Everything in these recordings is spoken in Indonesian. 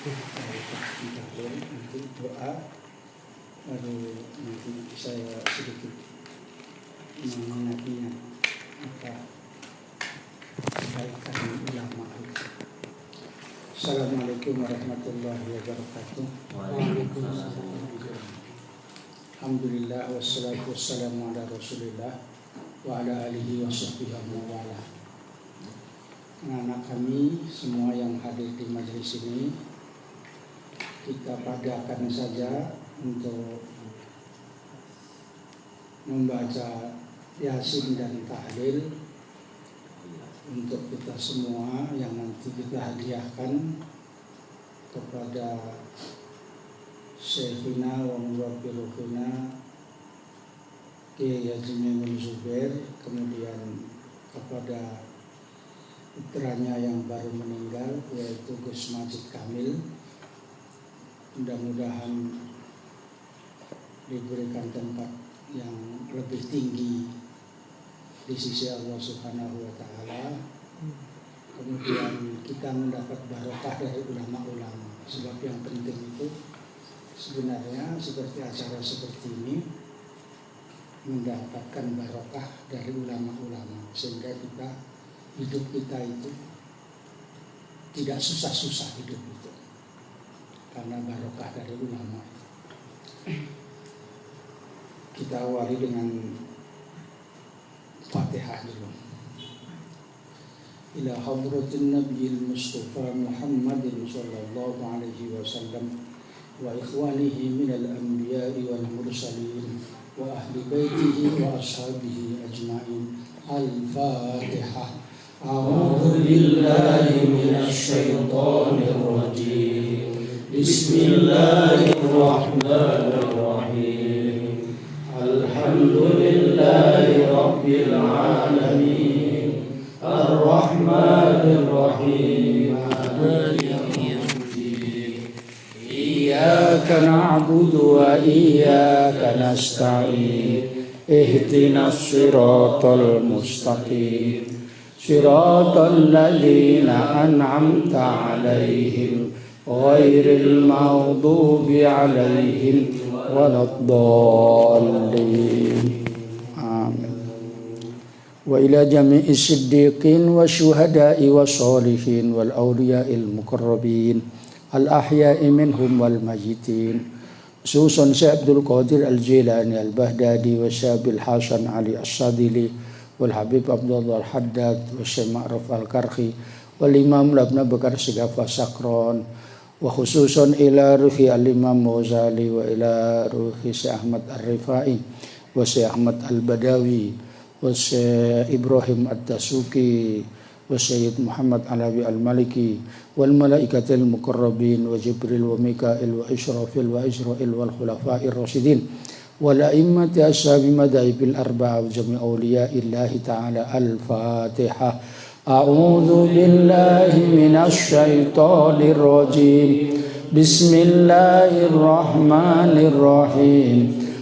Nanti doa, lalu nanti saya sedikit mengenainya apa kebaikan ulama. Assalamualaikum warahmatullahi wabarakatuh. Alhamdulillah wassalatu wassalamu ala rasulillah wa ala alihi wa sahbihi wa wala. Anak kami semua yang hadir di majelis ini, kita padakan saja untuk membaca Yasin dan Tahlil untuk kita semua yang nanti kita hadiahkan kepada Syekhina wa Murabbiruhina Kiai Haji Maimun Zubair, kemudian kepada putranya yang baru meninggal yaitu Gus Majid Kamil. Mudah-mudahan diberikan tempat yang lebih tinggi di sisi Allah Subhanahu wa Ta'ala. Kemudian kita mendapat barokah dari ulama-ulama. Sebab yang penting itu sebenarnya seperti acara seperti ini mendapatkan barokah dari ulama-ulama, sehingga hidup kita itu tidak susah-susah hidup itu karena barokah dari ulama. Kita awali dengan Fatihah dulu. Ila hadratin Nabiyil Mustafa Muhammadin sallallahu alaihi wasallam wa ikhwanihi minal anbiya'i wal mursalin wa ahli baitihi wa ashabihi ajma'in. Al-Fatihah. A'udzu billahi minasy syaithanir rajim. Bismillahirrahmanirrahim. Alhamdulillahi Rabbil Alamin, Ar-Rahmanir Rahim, Maliki Yawmiddin. Iyyaka na'budu wa iyyaka nasta'in. Ihdinas siratal mustaqim, siratal ladzina an'amta 'alaihim ghairil maghdubi 'alaihim waladdallin. Amin. Wa ila jami'i siddiqin wa syuhada'i wa sholihin wal awliya'il muqarrabin al ahya'i minhum wal mayyitin, khususan Syekh Abdul Qadir Al-Jilani Al-Baghdadi wa Syabil Hasan Ali As-Sadili wal Habib Abdullah Al-Haddad wa Syekh Ma'ruf Al-Karhi wal Imam Labna Bakar Sigafa Sakron, wa khususan ila ruhi al-Imam Ghazali wa ila ruhi Syekh Ahmad Ar-Rifai wa Syekh Ahmad Al-Badawi wa Syekh Ibrahim Ad-Dasuki wa Syekh Muhammad Alawi Al-Maliki wal malaikatil muqarrabin wa Jibril wa Mikail wa Israfil wa Israil wal khulafa'ir rasyidin wal a'immati ashabi madhahibil arba'a wa jami' awliya'illahi ta'ala. Al-Fatihah. A'udzu billahi minasy syaithanir rajim. Bismillahirrahmanirrahim.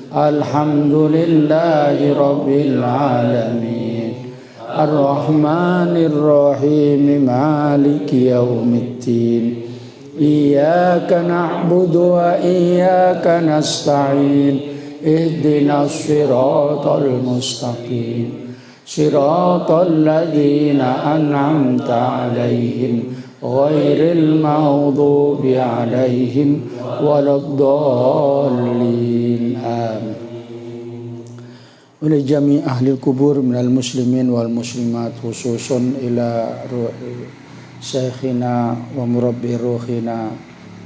Alhamdulillahi rabbil alamin. Ar-Rahmanir Rahim. Maliki yaumiddin. Iyyaka na'budu wa iyyaka nasta'in. Ihdinas siratal mustaqim, siratal ladzina an'amta 'alaihim ghairil maghdubi 'alaihim waladdallin. Amin. Wa li jami' ahli al-qubur minal muslimin wal muslimat, khususan ila ruhi syekhina wa murabbi ruhina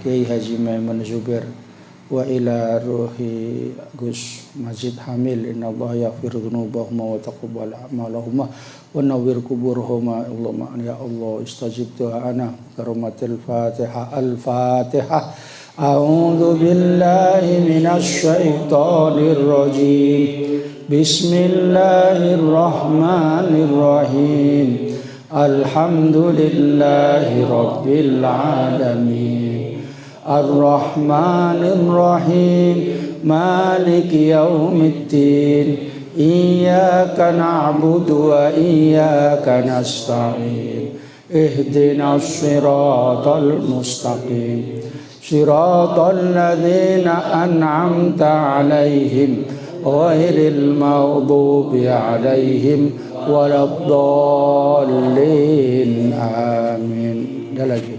Kiai Haji Maimun Zubair wa ila ruhi Gus Majid Hamil. Innallaha yaghfiru dzunubahuma wa taqabbal a'malahuma wa nawwir kuburahuma. Allahumma ya Allah istajib du'ana karomatil Fatihah. Al-Fatihah. A'udzu billahi minasy syaithanir rajim. Bismillahirrahmanirrahim. Alhamdulillahi rabbil alamin. Ar-Rahmanir Rahim. Maliki yaumiddin. Iyyaka na'budu wa iyyaka nasta'in. اهدنا الصراط المستقيم صراط الذين أنعمت عليهم غير المغضوب عليهم ولا الضالين آمين. Ada lagi.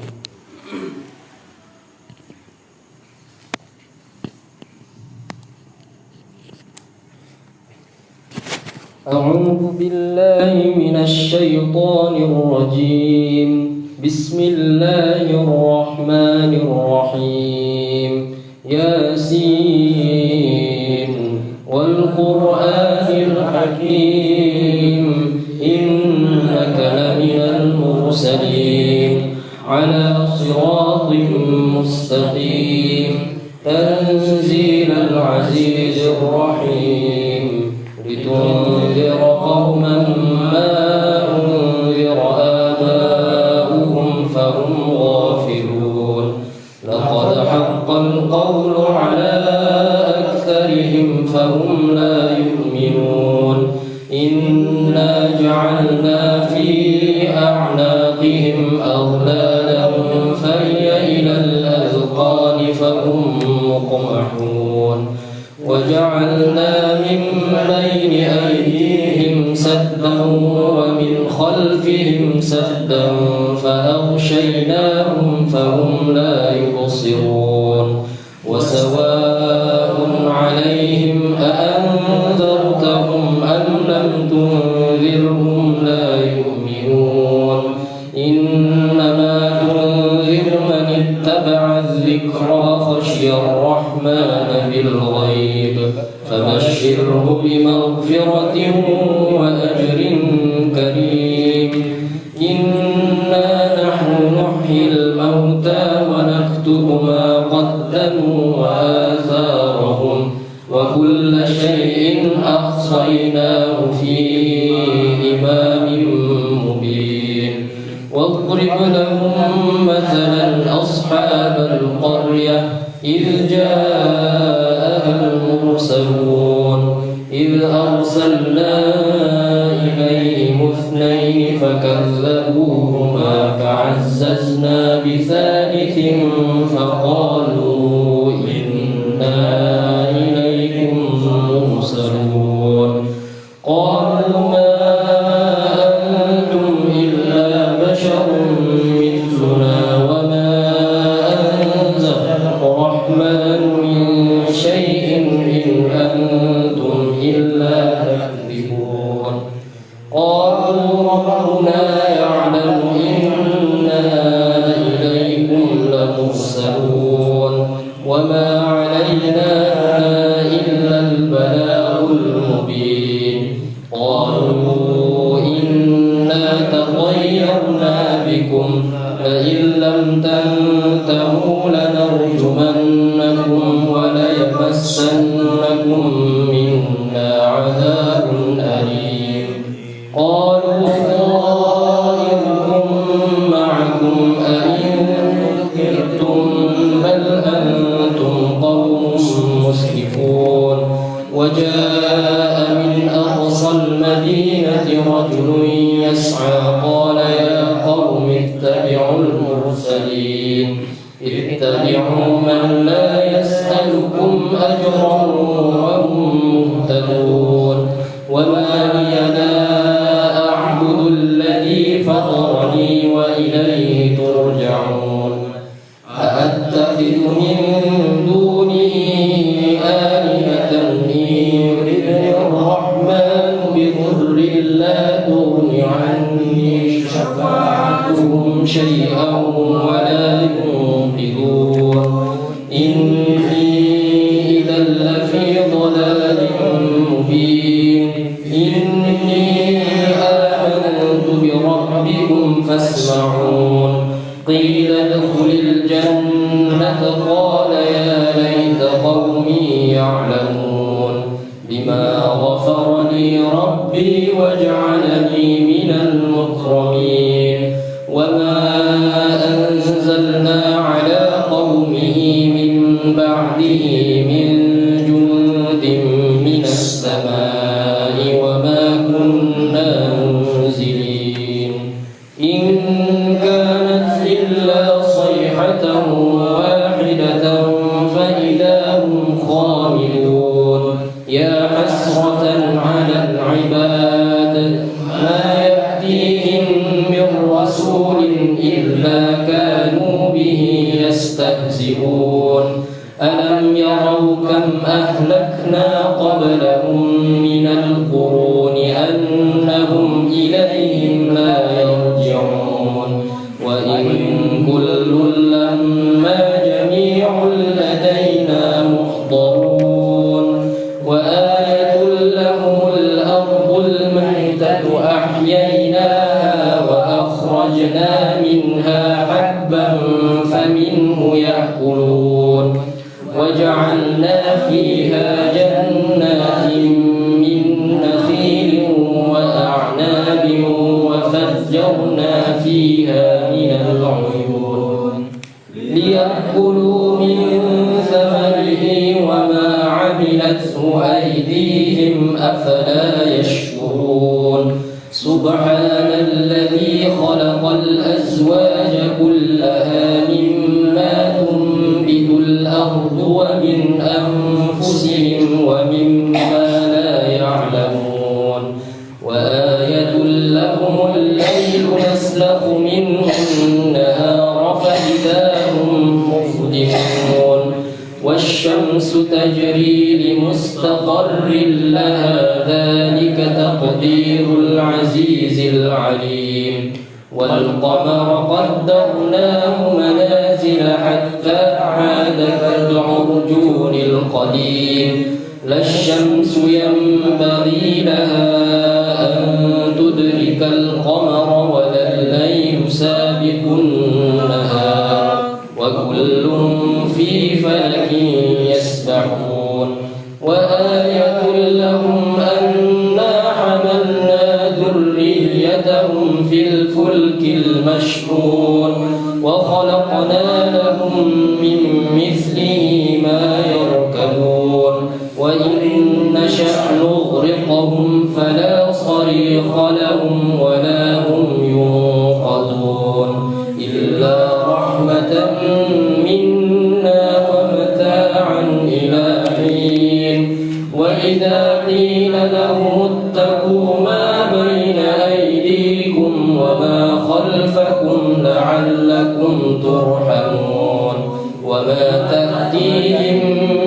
أعوذ بالله من الشيطان الرجيم. بسم الله الرحمن الرحيم. ياسين والقرآن الحكيم إنك لمن المرسلين على صراط مستقيم تنزيل العزيز الرحيم لتنذر قوما ما أنذر آباؤهم فهم غافلون لقد حق القول على أكثرهم فهم لا يؤمنون إنا جعلنا في أعناقهم أغلالا فهي إلى الأذقان فهم مقمحون وجعلنا من بين أيديهم سدا ومن خلفهم سدا فأغشيناهم فهم لا يبصرون وسواء عليهم أأنذرتهم أم لم تنذرهم لا يؤمنون إنما تنذر من اتبع الذكرى خشي الرحمن بالغيب فبشره بمغفرة وأجر كريم إنا نحن نحيي الموتى ونكتب ما قدموا وآثارهم وكل شيء أحصيناه في إمام مبين واضرب لهم مثلا أصحاب القرية إذ جاءها المرسلون إذ أرسلنا إليهم اثنين فكذبوهما فعززنا بثالث فقالوا إنا إليكم مرسلون قالوا ما أنتم إلا بشر مثلنا وما أنزل الرحمن من شيء إن أنتم إلا تكذبون قالوا ربنا يعلم إنا إليكم لمرسلون وما علينا إلا البلاغ المبين قالوا إنا تطيرنا بكم لئن لم تنتهوا لنرجمنكم وليمسنكم منا عذاب أليم قالوا طائركم معكم أئن ذكرتم بل أنتم قوم مسرفون وجاء من أقصى المدينة رجل يسعى قال يا قوم اتبعوا المرسلين اتبعوا من لا يسألكم أجرا وهم مهتدون وما لي لا أعبد الذي فطرني وإليه ترجعون أأتخذ من دونه آلهة إن يردني الرحمن بضر لا تغن عني شفاعتهم شيئا ولا ينقذون إني إذا لفي ضلال مبين إني آمنت بربكم فاسمعون قيل ادخل الجنة قال يا ليت قومي يعلمون بما غفر لي ربي وجعلني من المكرمين وما أنزلنا على قومه من بعده من جند من السماء وما كنا منزلين إن يستهزئون ألم يروا كم أهلكنا قبلهم من القرون أنهم إليهم لا يرجعون وإن كل لما جميع لدينا محضرون وآية لهم الأرض الميتة أحييناها وأخرجنا منها حبا فمنه يأكلون وجعلنا فيها جنات من نخيل وأعناب وفجرنا فيها من العيون ليأكلوا من ثمره وما عملته أيديهم أفلا يشكرون سبحان الذي خلق الأزواج كلها مما تنبت الأرض ومن أنفسهم ومما لا يعلمون وآية لهم الليل نسلخ منه النهار فإذا هم مظلمون والشمس تجري لمستقر لها ذلك تقدير العزيز العليم والقمر قدرناه منازل حتى عاد كالعرجون القديم لا الشمس ينبغي لها أن تدرك القمر ولا الليل سابق النهار وكل في فلك يسبحون وآية لهم أنا حملنا ذريتهم في الفلك المشحون وخلقنا لهم من مثله ما يركبون وإن نشأ نغرقهم فلا صريخ لهم ولا هم ينقذون إلا رحمة منا ومتاعا إلى حين وإذا قيل لهم اتقوا ما بين أيديكم وما خلفكم لعلكم ترحمون وما تأتيهم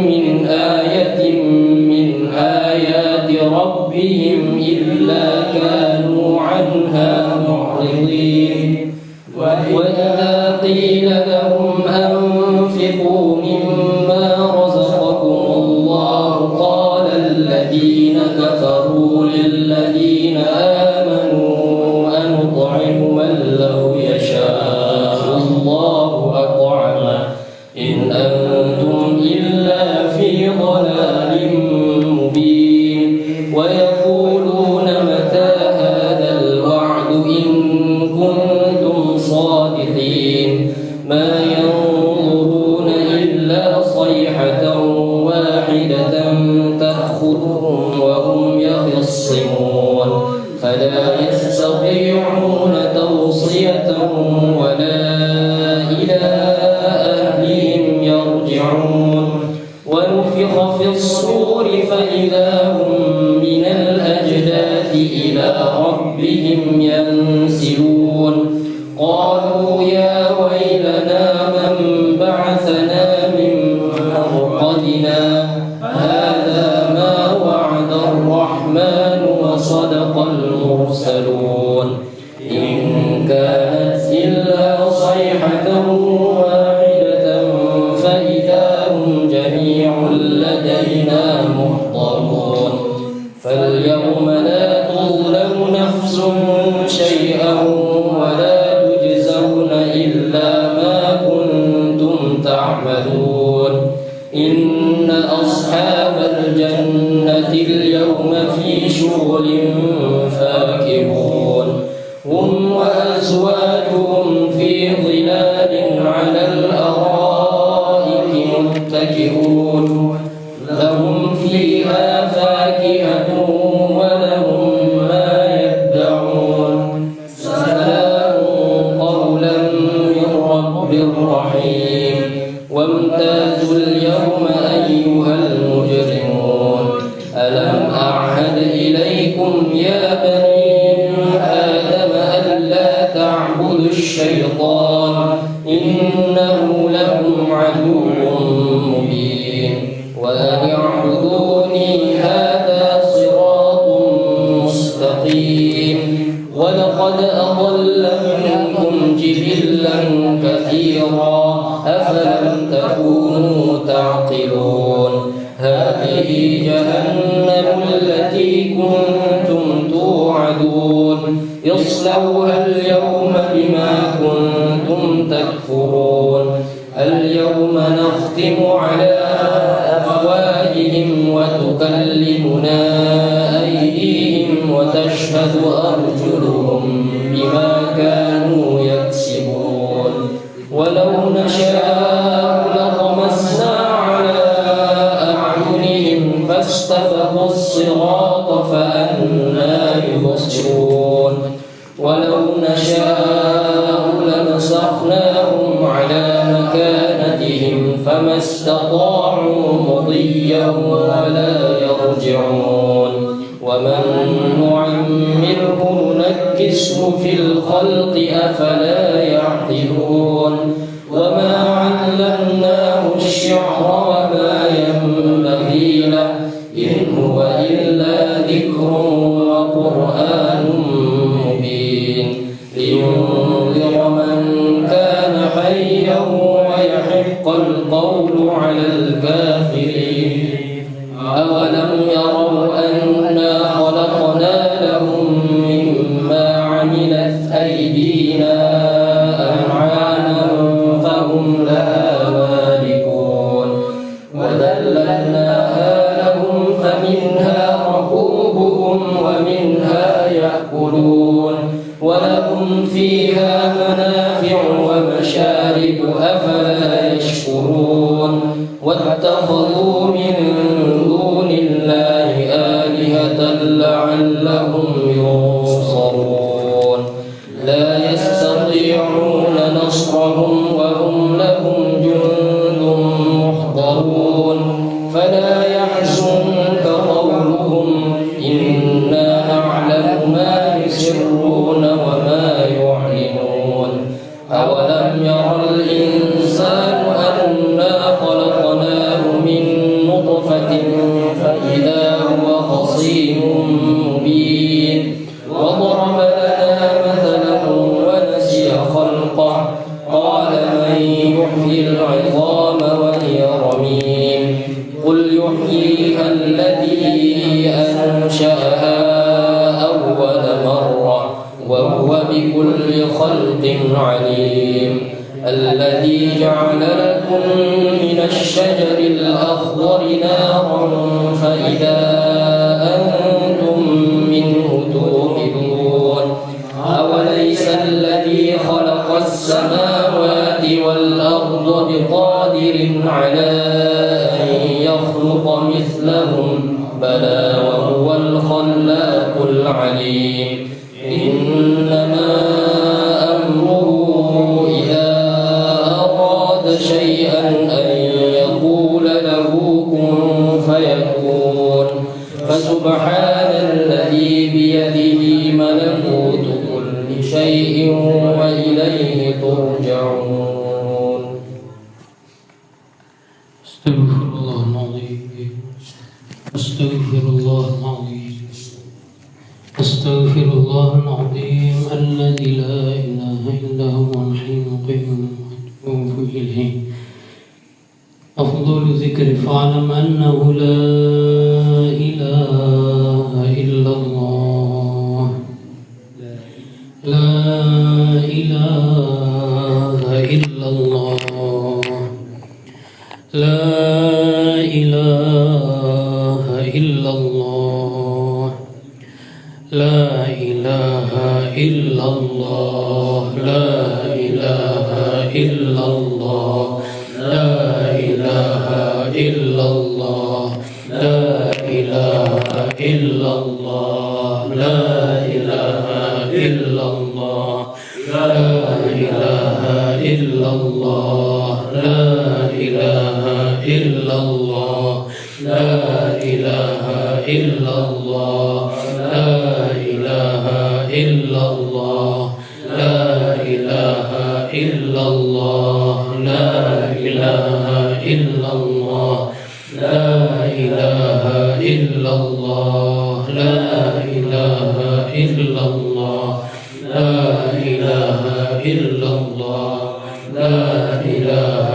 من آية من آيات ربهم إلا كانوا عنها معرضين وإذا قيل لهم أنفقوا مما رزقكم الله قال الذين كفروا للذين آمنوا أنطعم من لو يشاء الله أطعمه إن أنتم إلا في ضلال مبين ويقولون متى هذا الوعد إن كنتم صادقين ما ينظرون إلا صيحة واحدة تأخذهم وهم يخصمون فلا يستطيعون توصية ولا إلى أهلهم يرجعون ونفخ في الصور فإذا هم من الأجداث إلى ربهم ينسلون قالوا يا ويلنا من بعثنا من مرقدنا هذا ما وعد الرحمن وصدق المرسلون إن كانت إلا صيحة واحدة فإذا هم جميع لدينا محضرون فاليوم لا تظلم نفس شيئا ولا تجزون إلا ما كنتم تعملون إن أصحاب الجنة اليوم في شغل فاكهون هم وأزواجهم في ظلال على الأرائك متكئون لهم فيها فاكهة ولهم ما يدعون سلام قولا من رب رحيم وامتازوا اليوم أيها المجرمون ألم أعهد إليكم يا بني آدم ألا تعبدوا الشيطان إنه يعقلون هذه جهنم التي كنتم توعدون اصلوها اليوم بما كنتم تكفرون اليوم نختم على أفواههم وتكلمنا أيديهم وتشهد أرجلهم بما كانوا يكسبون ولو نشاء لطمسنا على أعينهم فاستبقوا الصراط فأنى يبصرون ولو نشاء لمسخناهم على مكانتهم فما استطاعوا مضيا ولا يرجعون ومن نعمره ننكسه في الخلق أفلا يعقلون وما علمناه الشعر وما ينبغي له إن هو إلا ذكر وقرآن مبين لينذر من كان حيا ويحق القول على الكافرين أولم يروا أنا خلقنا لهم مما عملت أيدينا أنعاما فهم لها مالكون وذللناها لهم فمنها ركوبهم ومنها يأكلون ولهم فيها منافع ومشارب أفلا يشكرون واتخذوا من دون الله آلهة لعلهم ينصرون لا يستطيعون نصرهم وهم لهم جند محضرون فلا يحزنك قولهم إنا نعلم ما يسرون وما يعلنون أولم ير الإنسان أنا خلقناه من نطفة فإذا هو خصيم مبين وضرب لنا مثلا ونسي خلقه قال من يحيي العظام وهي رميم قل يحييها الذي أنشأها أول مرة وهو بكل خلق عليم الذي جعل لكم من الشجر الأخضر نارا فإذا أنتم منه توقدون أوليس الذي خلق السماوات والأرض بقادر على أن يخلق مثلهم بلى وهو الخلاق العليم إنما أمره إذا أراد شيئا أن يقول له كن فيكون فسبحان الذي بيده ملكوت كل شيء وإليه ترجعون استغفر الله العظيم استغفر الله العظيم أستغفر الله العظيم الذي لا إله إلا هو الحي القيوم وأتوب إليه أفضل ذكر فاعلم أنه لا إله إلا الله لا إله إلا الله لا إله إلا الله لا إله إلا الله لا إله إلا الله لا إله إلا الله لا إله إلا الله لا إله إلا الله لا إله إلا الله لا إله إلا الله لا إله إلا الله لا إله إلا الله لا إله إلا الله لا إله إلا الله لا إله إلا الله لا إله إلا الله لا إله إلا الله لا إله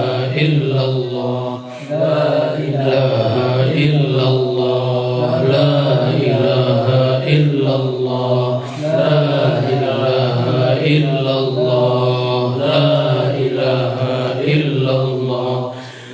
إلا الله لا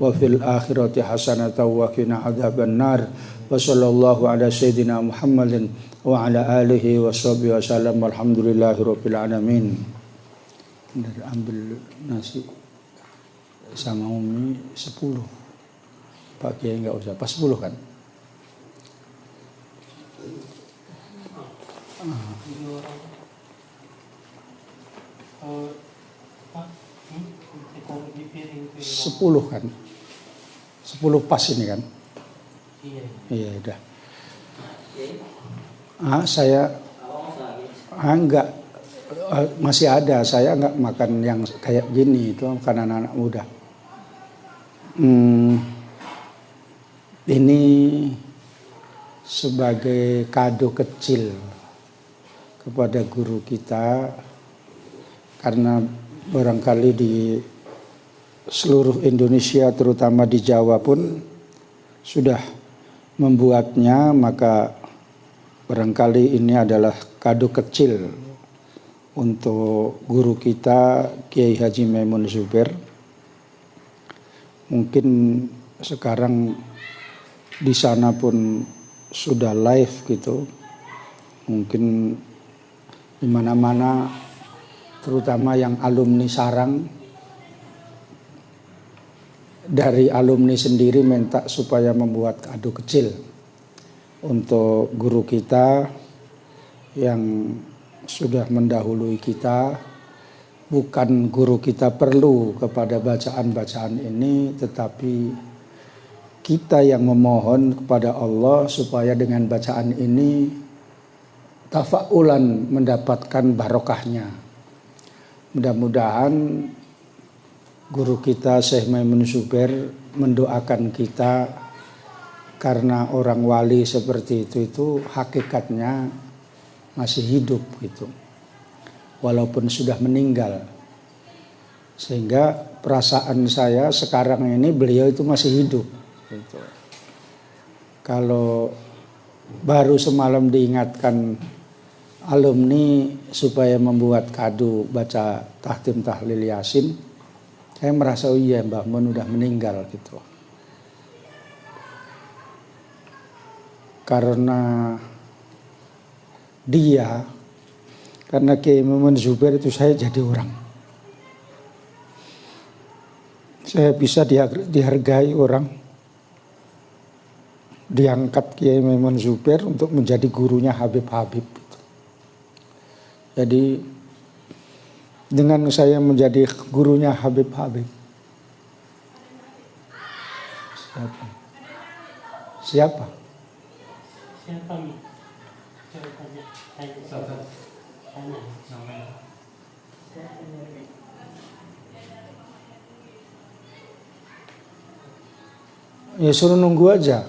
wa fil akhirati hasanatan wa qina adzabannar. Wa sallallahu ala sayyidina Muhammadin wa ala alihi wa sahbihi wasallam. Walhamdulillahirabbil alamin. Ambil nasi sama Umi 10. Pak Kiai enggak usah, pas 10 kan? Sepuluh kan? 10 pas ini kan? Iya udah. Saya enggak, masih ada. Saya enggak makan yang kayak gini, itu makan anak-anak muda. Ini sebagai kado kecil kepada guru kita, karena barangkali di seluruh Indonesia terutama di Jawa pun sudah membuatnya, maka barangkali ini adalah kado kecil untuk guru kita Kiai Haji Maimun Zubair. Mungkin sekarang di sana pun sudah live gitu, mungkin di mana-mana, terutama yang alumni sarang, dari alumni sendiri minta supaya membuat kado kecil untuk guru kita yang sudah mendahului kita. Bukan guru kita perlu kepada bacaan-bacaan ini, tetapi kita yang memohon kepada Allah supaya dengan bacaan ini tafaulan mendapatkan barokahnya. Mudah-mudahan guru kita Syekh Maimun Zubair mendoakan kita, karena orang wali seperti itu hakikatnya masih hidup gitu, walaupun sudah meninggal. Sehingga perasaan saya sekarang ini beliau itu masih hidup gitu. Kalau baru semalam diingatkan alumni supaya membuat kado baca tahtim tahlil yasin, saya merasa oh iya Mbah Mun udah meninggal gitu. Karena dia, karena Kiai Maimun Zubair itu saya jadi orang. Saya bisa dihargai orang. Diangkat Kiai Maimun Zubair untuk menjadi gurunya Habib-Habib. Jadi dengan saya menjadi gurunya Habib-Habib. Siapa? Ya suruh nunggu aja.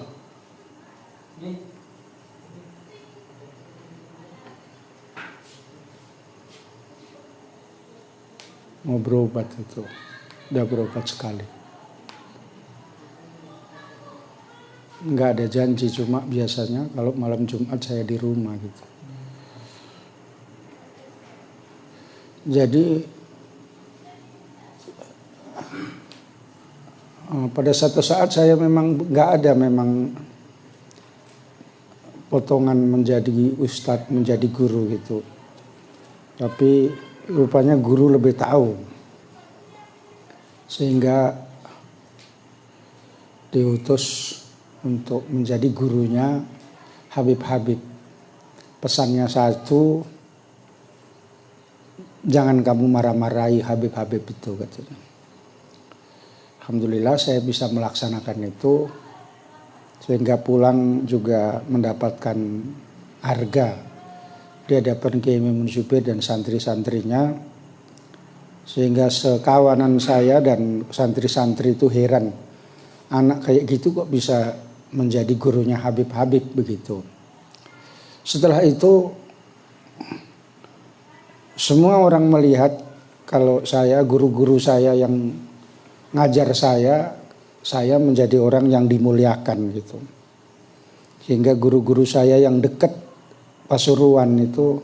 Mau berobat itu, udah berobat sekali. Nggak ada janji, cuma biasanya kalau malam Jumat saya di rumah gitu. Jadi pada satu saat saya memang nggak ada memang potongan menjadi ustadz, menjadi guru gitu. Tapi rupanya guru lebih tahu, sehingga diutus untuk menjadi gurunya Habib-Habib. Pesannya satu, jangan kamu marah-marahi Habib-Habib itu katanya. Alhamdulillah saya bisa melaksanakan itu, sehingga pulang juga mendapatkan harga di hadapan Kiai Maimun Zubair dan santri-santrinya, sehingga sekawanan saya dan santri-santri itu heran, anak kayak gitu kok bisa menjadi gurunya Habib-Habib begitu. Setelah itu semua orang melihat kalau saya, guru-guru saya yang ngajar saya menjadi orang yang dimuliakan gitu. Sehingga guru-guru saya yang dekat Pasuruan itu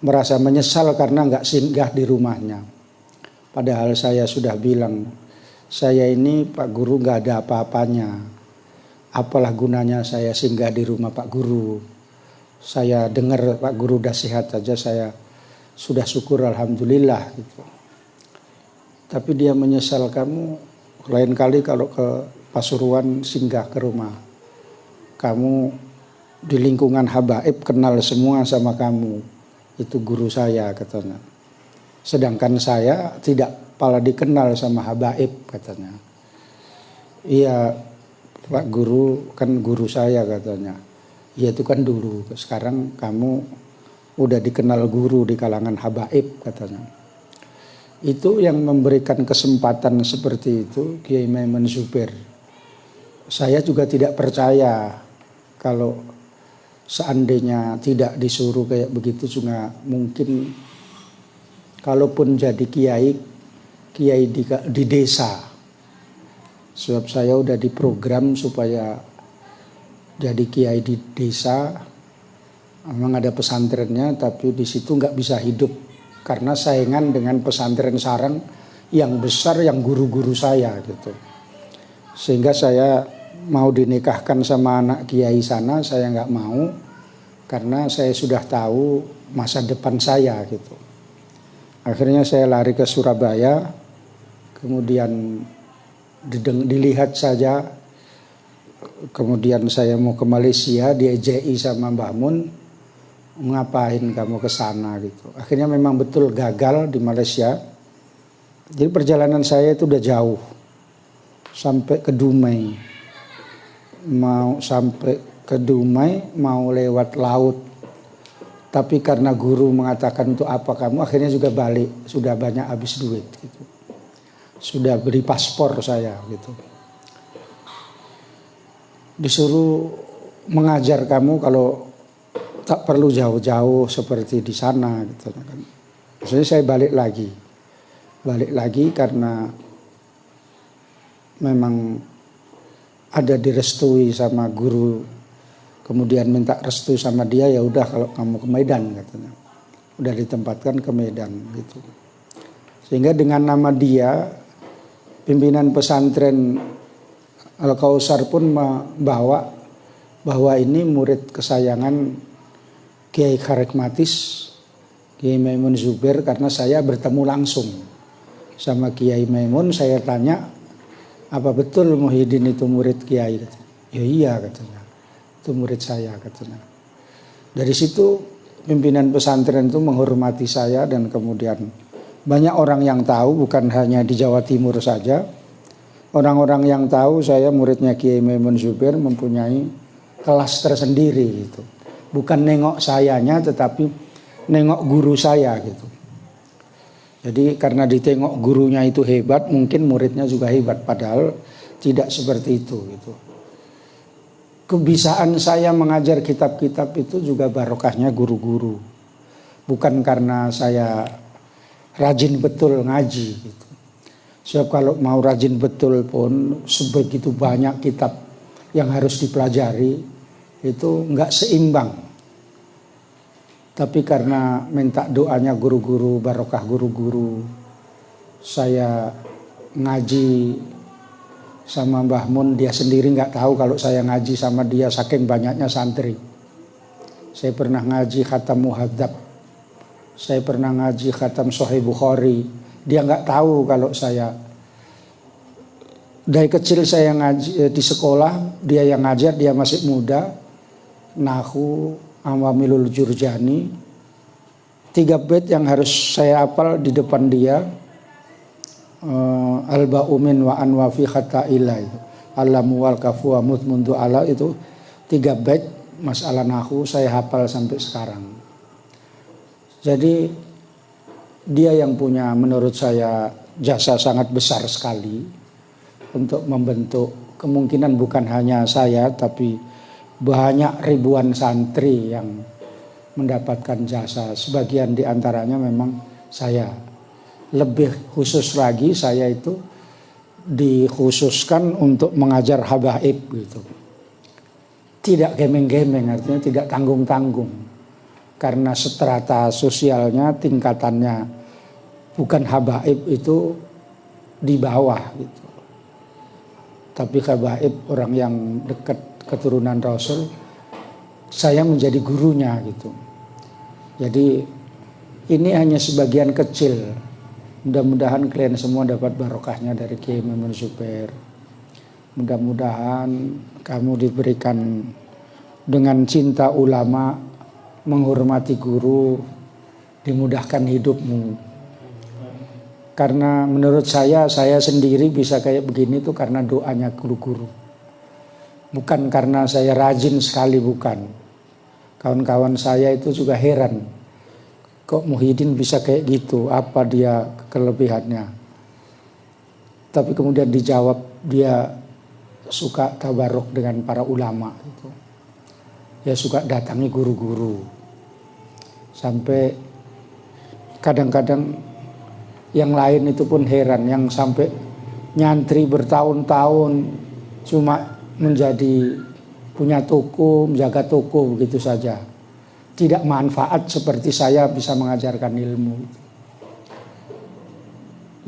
merasa menyesal karena nggak singgah di rumahnya. Padahal saya sudah bilang, saya ini Pak Guru nggak ada apa-apanya. Apalah gunanya saya singgah di rumah Pak Guru. Saya dengar Pak Guru udah sehat aja saya sudah syukur alhamdulillah gitu. Tapi dia menyesal, kamu lain kali kalau ke Pasuruan singgah ke rumah. Kamu di lingkungan habaib kenal semua sama kamu. Itu guru saya katanya. Sedangkan saya tidak pala dikenal sama habaib katanya. Iya Pak Guru, kan guru saya katanya. Iya itu kan dulu, sekarang kamu udah dikenal guru di kalangan habaib katanya. Itu yang memberikan kesempatan seperti itu Kiai Maimun Zubair. Saya juga tidak percaya kalau seandainya tidak disuruh kayak begitu juga mungkin, kalaupun jadi kiai di desa. Sebab saya udah diprogram supaya jadi kiai di desa. Memang ada pesantrennya, tapi di situ nggak bisa hidup karena saingan dengan pesantren sarang yang besar yang guru-guru saya gitu. Sehingga saya mau dinikahkan sama anak kiai sana, saya nggak mau karena saya sudah tahu masa depan saya gitu. Akhirnya saya lari ke Surabaya, kemudian dilihat saja, kemudian saya mau ke Malaysia, diejeki sama Mbah Mun, ngapain kamu ke sana gitu. Akhirnya memang betul gagal di Malaysia. Jadi perjalanan saya itu udah jauh, sampai ke Dumai. Mau sampai ke Dumai, mau lewat laut. Tapi karena guru mengatakan untuk apa kamu, akhirnya juga balik, sudah banyak habis duit gitu. Sudah beli paspor saya gitu. Disuruh mengajar kamu kalau tak perlu jauh-jauh seperti di sana gitu kan. Maksudnya saya balik lagi karena memang ada direstui sama guru, kemudian minta restu sama dia, ya udah kalau kamu ke Medan katanya. Udah ditempatkan ke Medan gitu. Sehingga dengan nama dia, pimpinan pesantren Al-Kausar pun membawa bahwa ini murid kesayangan Kiai Karismatis Kiai Maimun Zubair, karena saya bertemu langsung sama Kiai Maimun. Saya tanya, apa betul Muhyiddin itu murid Kiai? Ya iya katanya, itu murid saya katanya. Dari situ pimpinan pesantren itu menghormati saya, dan kemudian banyak orang yang tahu, bukan hanya di Jawa Timur saja. Orang-orang yang tahu saya muridnya Kiai Maimun Zubair mempunyai kelas tersendiri gitu. Bukan nengok sayanya, tetapi nengok guru saya gitu. Jadi karena ditengok gurunya itu hebat, mungkin muridnya juga hebat, padahal tidak seperti itu gitu. Kebisaan saya mengajar kitab-kitab itu juga barokahnya guru-guru. Bukan karena saya rajin betul ngaji gitu. Sebab kalau mau rajin betul pun sebegitu banyak kitab yang harus dipelajari, itu enggak seimbang. Tapi karena minta doanya guru-guru, barokah guru-guru, saya ngaji sama Mbah Mun, dia sendiri enggak tahu kalau saya ngaji sama dia saking banyaknya santri. Saya pernah ngaji khatam Muhadzab, saya pernah ngaji khatam Sahih Bukhari. Dia nggak tahu kalau saya dari kecil saya ngaji di sekolah, dia yang ngajar, dia masih muda. Nahu Awamilul Jurjani, 3 bait yang harus saya hafal di depan dia. Al-ba'umin wa anwa fi khata'ilai alamu wal kafu wa mutmundu ala, itu 3 bait masalah nahu saya hafal sampai sekarang. Jadi dia yang punya menurut saya jasa sangat besar sekali untuk membentuk, kemungkinan bukan hanya saya tapi banyak ribuan santri yang mendapatkan jasa. Sebagian diantaranya memang saya. Lebih khusus lagi saya itu dikhususkan untuk mengajar habaib gitu. Tidak gemeng-gemeng, artinya tidak tanggung-tanggung. Karena strata sosialnya, tingkatannya bukan habaib, itu di bawah gitu. tapi habaib orang yang dekat keturunan Rasul, saya menjadi gurunya gitu. Jadi ini hanya sebagian kecil. Mudah-mudahan kalian semua dapat barokahnya dari Kiai Maimun Zubair. Mudah-mudahan kamu diberikan dengan cinta ulama, menghormati guru, dimudahkan hidupmu. Karena menurut saya sendiri bisa kayak begini tuh karena doanya guru-guru. Bukan karena saya rajin sekali, bukan. Kawan-kawan saya itu juga heran. Kok Muhyiddin bisa kayak gitu? Apa dia kelebihannya? Tapi kemudian dijawab dia suka tabaruk dengan para ulama itu. Dia suka datangi guru-guru. Sampai kadang-kadang yang lain itu pun heran, yang sampai nyantri bertahun-tahun cuma menjadi punya toko, menjaga toko begitu saja. Tidak manfaat seperti saya bisa mengajarkan ilmu.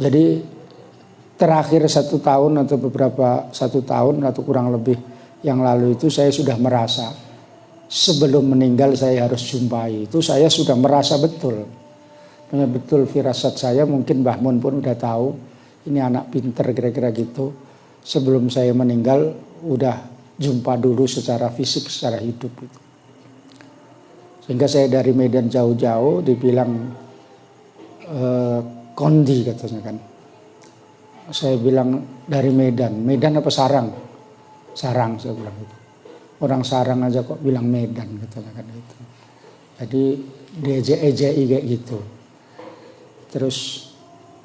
Jadi terakhir 1 tahun atau 1 tahun atau kurang lebih yang lalu itu saya sudah merasa sebelum meninggal saya harus jumpai. Itu saya sudah merasa betul. Betul firasat saya, mungkin Mbah Mun pun udah tahu ini anak pinter kira-kira gitu. Sebelum saya meninggal udah jumpa dulu secara fisik, secara hidup gitu. Sehingga saya dari Medan jauh-jauh dibilang kondi katanya kan. Saya bilang dari Medan. Medan apa Sarang? Sarang saya bilang gitu. Orang Sarang aja kok bilang Medan katanya kan itu. Jadi diejek-ejeki kayak gitu. Terus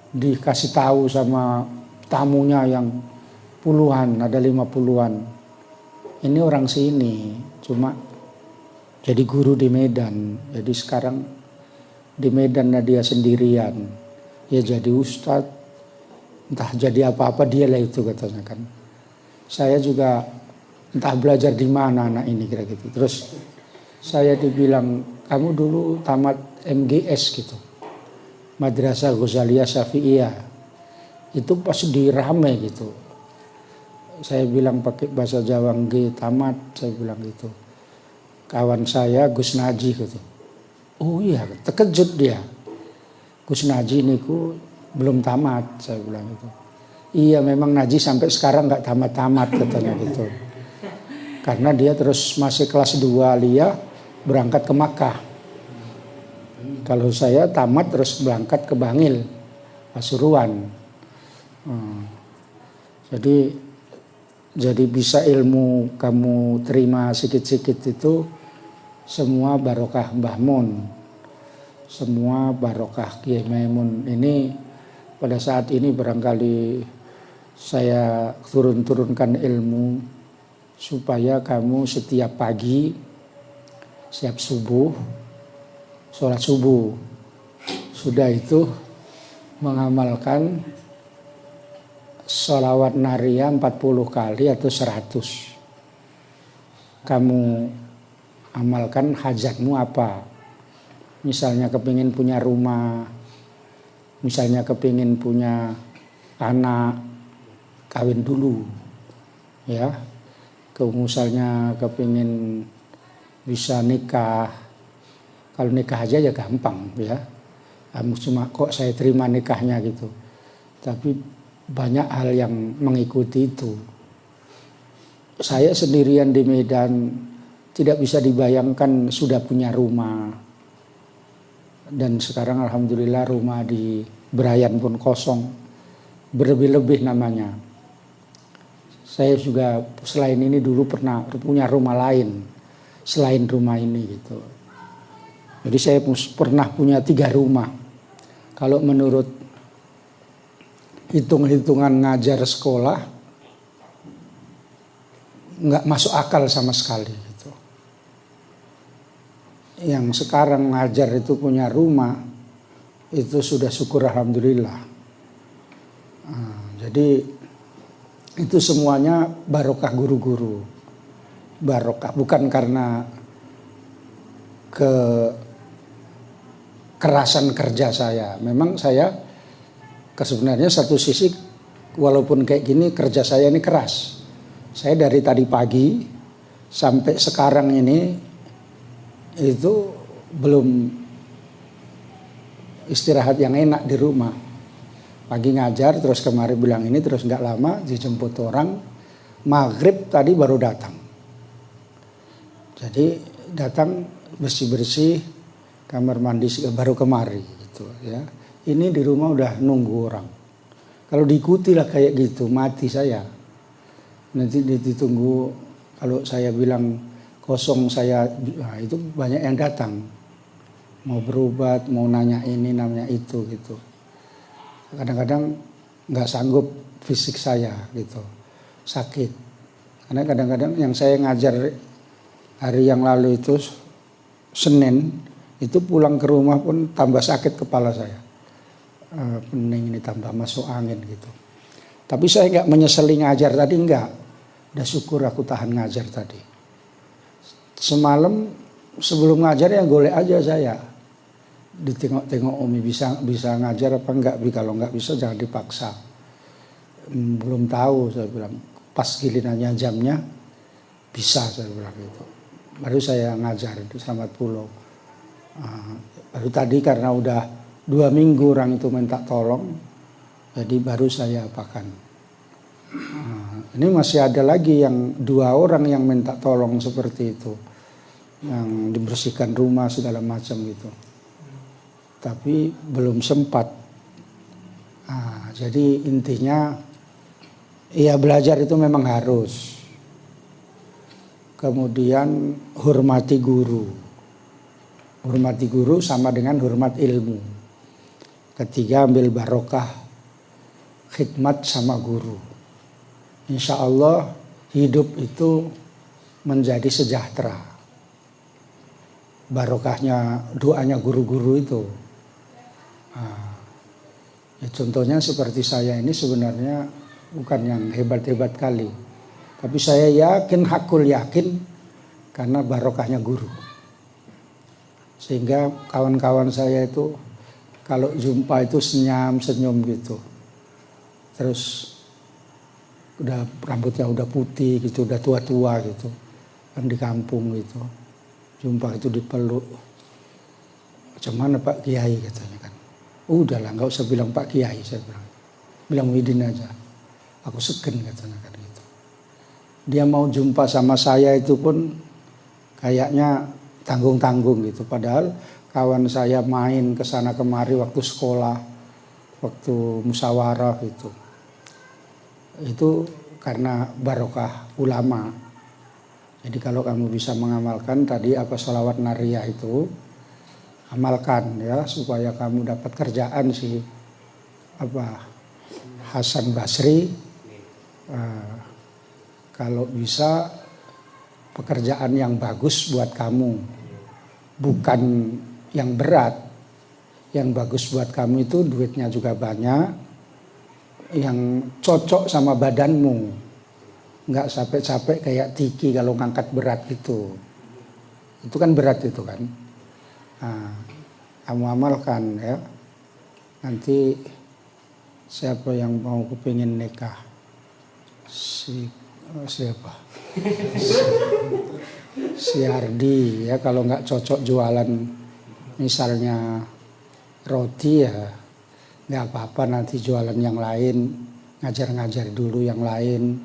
dikasih tahu sama tamunya yang puluhan, ada 50-an. Ini orang sini, cuma jadi guru di Medan. Jadi sekarang di Medan dia sendirian. Ya jadi ustadz, entah jadi apa-apa dia lah itu katanya kan. Saya juga entah belajar di mana anak ini kira gitu. Terus saya dibilang, kamu dulu tamat MGS gitu. Madrasah Ghazaliyah Syafi'iyah. Itu pas dirame gitu. Saya bilang pakai bahasa Jawa, nggih tamat, saya bilang gitu. Kawan saya Gus Naji gitu. Oh iya, terkejut dia. Gus Naji niku belum tamat, saya bilang gitu. Iya memang Naji sampai sekarang nggak tamat-tamat katanya gitu. Karena dia terus masih kelas 2 aliyah berangkat ke Makkah. Kalau saya tamat terus berangkat ke Bangil, Pasuruan. Jadi bisa ilmu kamu terima sikit-sikit itu semua barokah Mbah Mun, semua barokah Kiai Maimun. Ini pada saat ini barangkali saya turunkan ilmu supaya kamu setiap pagi, setiap subuh, sholat subuh, sudah itu mengamalkan sholawat nariyah 40 kali atau 100. Kamu amalkan hajatmu apa. Misalnya kepingin punya rumah, misalnya kepingin punya anak, kawin dulu. Ya, misalnya kepingin bisa nikah. Kalau nikah aja ya gampang ya. Cuma kok saya terima nikahnya gitu. Tapi banyak hal yang mengikuti itu. Saya sendirian di Medan tidak bisa dibayangkan sudah punya rumah. Dan sekarang alhamdulillah rumah di Berayan pun kosong. Berlebih-lebih namanya. Saya juga selain ini dulu pernah punya rumah lain selain rumah ini gitu. Jadi saya pernah punya 3 rumah. Kalau menurut hitung-hitungan ngajar sekolah, nggak masuk akal sama sekali gitu. Yang sekarang ngajar itu punya rumah, itu sudah syukur alhamdulillah. Jadi itu semuanya barokah guru-guru. Barokah bukan karena kerasan kerja saya. Memang saya sebenarnya satu sisi walaupun kayak gini kerja saya ini keras. Saya dari tadi pagi sampai sekarang ini itu belum istirahat yang enak di rumah. Pagi ngajar, terus kemarin bilang ini, terus nggak lama dijemput orang. Maghrib tadi baru datang. Jadi datang bersih-bersih, kamar mandi baru kemari gitu ya. Ini di rumah udah nunggu orang. Kalau diikuti lah kayak gitu, mati saya. Nanti ditunggu, kalau saya bilang kosong saya, nah itu banyak yang datang. Mau berobat, mau nanya ini, nanya itu gitu. Kadang-kadang nggak sanggup fisik saya gitu, sakit. Karena kadang-kadang yang saya ngajar hari yang lalu itu Senin, itu pulang ke rumah pun tambah sakit kepala saya. Pening ini tambah masuk angin gitu. Tapi saya nggak menyesali ngajar tadi, enggak. Udah syukur aku tahan ngajar tadi. Semalam sebelum ngajar ya golek aja saya. Ditengok-tengok Umi bisa ngajar apa enggak, kalau enggak bisa jangan dipaksa. Belum tahu saya bilang, pas gilirannya jamnya bisa saya bilang gitu. Baru saya ngajar di Selamat Pulau. Baru tadi karena udah 2 minggu orang itu minta tolong, jadi baru saya apakan. Ini masih ada lagi yang 2 orang yang minta tolong seperti itu, yang dibersihkan rumah segala macam gitu. Tapi belum sempat. Jadi intinya ya belajar itu memang harus. Kemudian hormati guru. Hormati guru sama dengan hormat ilmu. Ketiga ambil barokah khidmat sama guru. Insya Allah hidup itu menjadi sejahtera. Barokahnya doanya guru-guru itu. Ya contohnya seperti saya ini sebenarnya bukan yang hebat-hebat kali. Tapi saya yakin, hakul yakin karena barokahnya guru. Sehingga kawan-kawan saya itu kalau jumpa itu senyum gitu. Terus udah rambutnya udah putih gitu, udah tua-tua gitu. Kan di kampung gitu. Jumpa itu dipeluk. Macam mana Pak Kiai katanya kan. Udahlah nggak usah bilang Pak Kiai, saya bilang. Bilang Widin aja. Aku segen katanya kan gitu. Dia mau jumpa sama saya itu pun kayaknya tanggung-tanggung gitu. Padahal kawan saya main ke sana kemari waktu sekolah, waktu musyawarah gitu. Itu karena barokah ulama. Jadi kalau kamu bisa mengamalkan tadi apa sholawat nariyah itu, amalkan ya supaya kamu dapat kerjaan si Hasan Basri. Kalau bisa pekerjaan yang bagus buat kamu, bukan yang berat. Yang bagus buat kamu itu duitnya juga banyak, yang cocok sama badanmu, nggak capek-capek kayak Tiki kalau ngangkat berat gitu. Itu kan berat itu kan. Nah, kamu amalkan ya. Nanti siapa yang mau kepingin nikah? Siapa? Si Ardi ya, kalau nggak cocok jualan misalnya roti ya nggak apa-apa, nanti jualan yang lain, ngajar-ngajar dulu yang lain.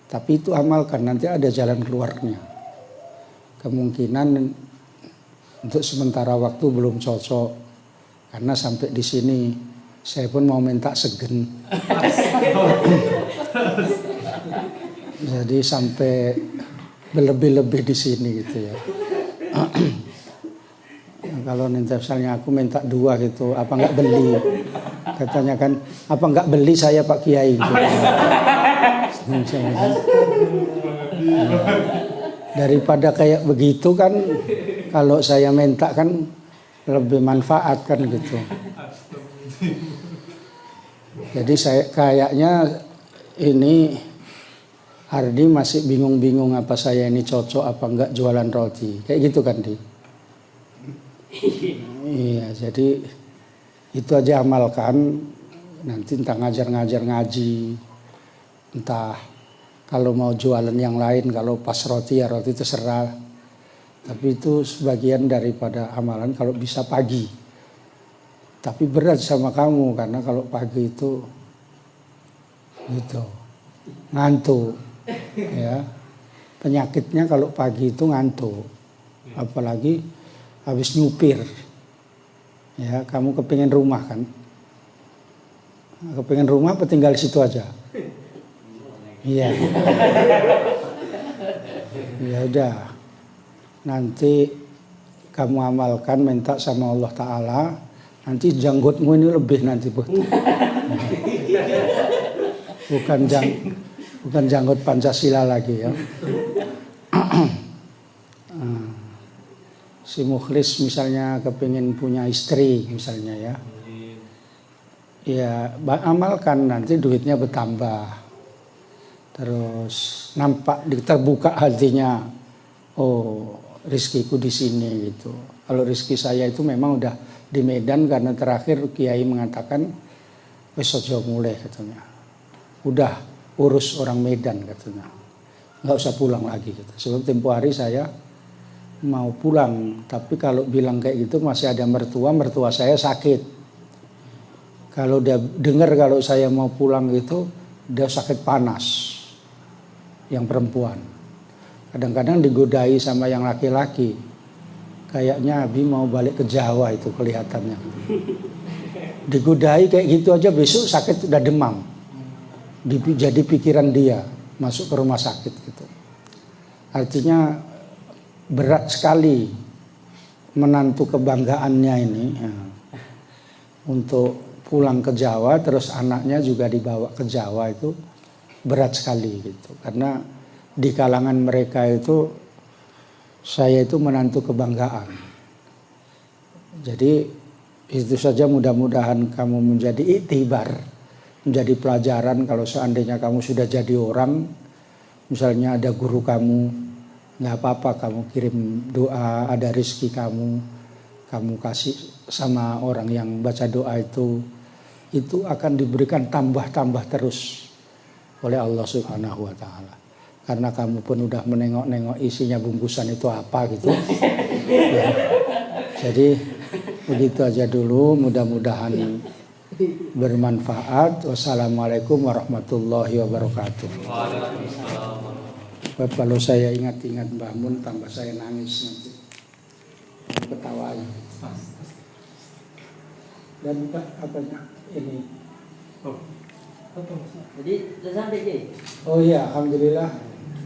Tapi itu amalkan, nanti ada jalan keluarnya. Kemungkinan untuk sementara waktu belum cocok, karena sampai di sini saya pun mau minta segen. Jadi sampai berlebih-lebih di sini gitu ya. Kalau nanti misalnya aku minta 2 gitu, apa nggak beli? Katanya kan, apa nggak beli saya Pak Kiai? Gitu. Daripada kayak begitu kan, kalau saya minta kan lebih manfaat kan gitu. Jadi saya kayaknya ini Ardi masih bingung-bingung apa saya ini cocok apa enggak jualan roti. Kayak gitu kan Di? Iya, jadi itu aja amalkan. nanti entah ngajar-ngajar ngaji, entah kalau mau jualan yang lain, kalau pas roti ya roti terserah. Tapi itu sebagian daripada amalan kalau bisa pagi. Tapi berat sama kamu karena kalau pagi itu gitu ngantuk ya. Penyakitnya kalau pagi itu ngantuk, apalagi habis nyupir ya. Kamu kepingin rumah kan, kepingin rumah apa tinggal di situ aja? Iya. Ya udah, nanti kamu amalkan, minta sama Allah Ta'ala, nanti janggutmu ini lebih nanti bukan janggut Pancasila lagi ya. Si mukhlis misalnya kepingin punya istri misalnya ya, ya amalkan, nanti duitnya bertambah, terus nampak terbuka hatinya, oh rizkiku di sini gitu. Kalau rizki saya itu memang udah di Medan karena terakhir Kiai mengatakan wis aja mulai katanya, udah urus orang Medan katanya, nggak usah pulang lagi gitu. Sebab tempo hari saya mau pulang, tapi kalau bilang kayak gitu masih ada mertua saya sakit. Kalau dia dengar kalau saya mau pulang gitu, dia sakit panas, yang perempuan. Kadang-kadang digodai sama yang laki-laki, kayaknya Abi mau balik ke Jawa itu kelihatannya. Digodai kayak gitu aja besok sakit udah demam. Jadi pikiran dia masuk ke rumah sakit gitu. Artinya berat sekali menantu kebanggaannya ini ya, untuk pulang ke Jawa terus anaknya juga dibawa ke Jawa, itu berat sekali gitu. Karena di kalangan mereka itu saya itu menantu kebanggaan. Jadi itu saja, mudah-mudahan kamu menjadi iktibar, menjadi pelajaran. Kalau seandainya kamu sudah jadi orang, misalnya ada guru kamu, nggak apa-apa kamu kirim doa, ada rezeki kamu kasih sama orang yang baca doa itu akan diberikan tambah-tambah terus oleh Allah Subhanahu wa Ta'ala. Karena kamu pun udah menengok-nengok isinya bungkusan itu apa gitu ya. Jadi begitu aja dulu, mudah-mudahan bermanfaat. Wassalamualaikum warahmatullahi wabarakatuh. Kalau saya ingat-ingat Mbah Mun tambah saya nangis nanti ketawanya. Dan apanya ini? Jadi sudah sampai. Oh iya, alhamdulillah.